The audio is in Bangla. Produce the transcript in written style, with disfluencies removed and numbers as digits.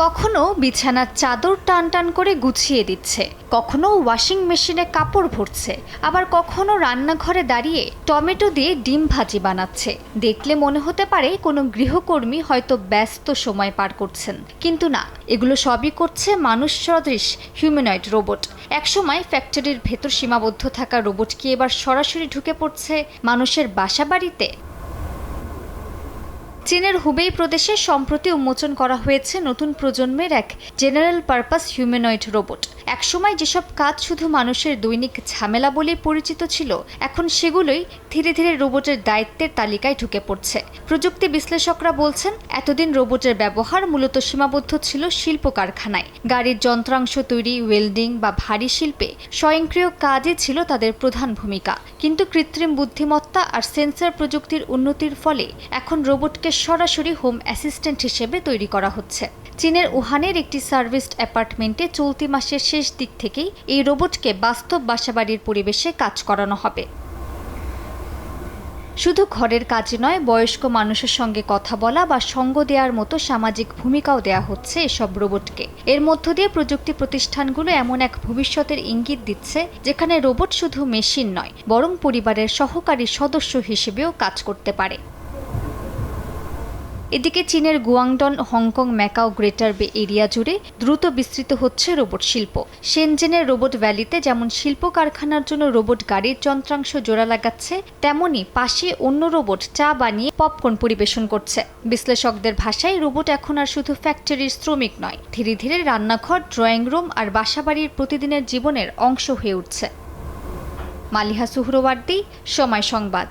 কখনো বিছানার চাদর টান টান করে গুছিয়ে দিচ্ছে, কখনো ওয়াশিং মেশিনে কাপড় ভরছে, আবার কখনো রান্নাঘরে দাঁড়িয়ে টমেটো দিয়ে ডিম ভাজি বানাচ্ছে। দেখলে মনে হতে পারে কোনো গৃহকর্মী হয়তো ব্যস্ত সময় পার করছেন, কিন্তু না, এগুলো সবই করছে মানুষ সদৃশ হিউম্যানয়েড রোবট। একসময় ফ্যাক্টরির ভেতর সীমাবদ্ধ থাকা রোবট কি এবার সরাসরি ঢুকে পড়ছে মানুষের বাসা বাড়িতে? চীনের হুবেই প্রদেশে সম্প্রতি উন্মোচন করা হয়েছে নতুন প্রজন্মের এক জেনারেল পারপাস হিউম্যানয়েড রোবট। একসময় যেসব কাজ শুধু মানুষের দৈনিক ঝামেলা বলে পরিচিত ছিল, এখন সেগুলোই ধীরে ধীরে রোবটের দায়িত্বের তালিকায় ঢুকে পড়ছে। প্রযুক্তি বিশ্লেষকরা বলছেন, এতদিন রোবটের ব্যবহার মূলত সীমাবদ্ধ ছিল শিল্প কারখানায়। গাড়ির যন্ত্রাংশ তৈরি, ওয়েল্ডিং বা ভারী শিল্পে স্বয়ংক্রিয় কাজই ছিল তাদের প্রধান ভূমিকা। কিন্তু কৃত্রিম বুদ্ধিমত্তা আর সেন্সর প্রযুক্তির উন্নতির ফলে এখন রোবটকে সরাসরি হোম অ্যাসিস্ট্যান্ট হিসেবে তৈরি করা হচ্ছে। চীনের উহানের একটি সার্ভিসড অ্যাপার্টমেন্টে চলতি মাসের শেষ দিক থেকেই এই রোবটকে বাস্তব বাসাবাড়ির পরিবেশে কাজ করানো হবে। শুধু ঘরের কাজ নয়, বয়স্ক মানুষের সঙ্গে কথা বলা বা সঙ্গ দেওয়ার মতো সামাজিক ভূমিকাও দেয়া হচ্ছে এসব রোবটকে। এর মধ্য দিয়ে প্রযুক্তি প্রতিষ্ঠানগুলো এমন এক ভবিষ্যতের ইঙ্গিত দিচ্ছে, যেখানে রোবট শুধু মেশিন নয়, বরং পরিবারের সহকারী সদস্য হিসেবেও কাজ করতে পারে। এদিকে চীনের গুয়াংডং, হংকং, ম্যাকাও, গ্রেটার বে এরিয়া জুড়ে দ্রুত বিস্তৃত হচ্ছে রোবট শিল্প। শেনজেনের রোবট ভ্যালিতে যেমন শিল্প কারখানার জন্য রোবট গাড়ির যন্ত্রাংশ জোড়া লাগাচ্ছে, তেমনি পাশে অন্য রোবট চা বানিয়ে পপকর্ন পরিবেশন করছে। বিশ্লেষকদের ভাষায় রোবট এখন আর শুধু ফ্যাক্টরির শ্রমিক নয়, ধীরে ধীরে রান্নাঘর, ড্রয়িং রুম আর বাসাবাড়ির প্রতিদিনের জীবনের অংশ হয়ে উঠছে। মালিহা সুহরওয়ার্দী, সময় সংবাদ।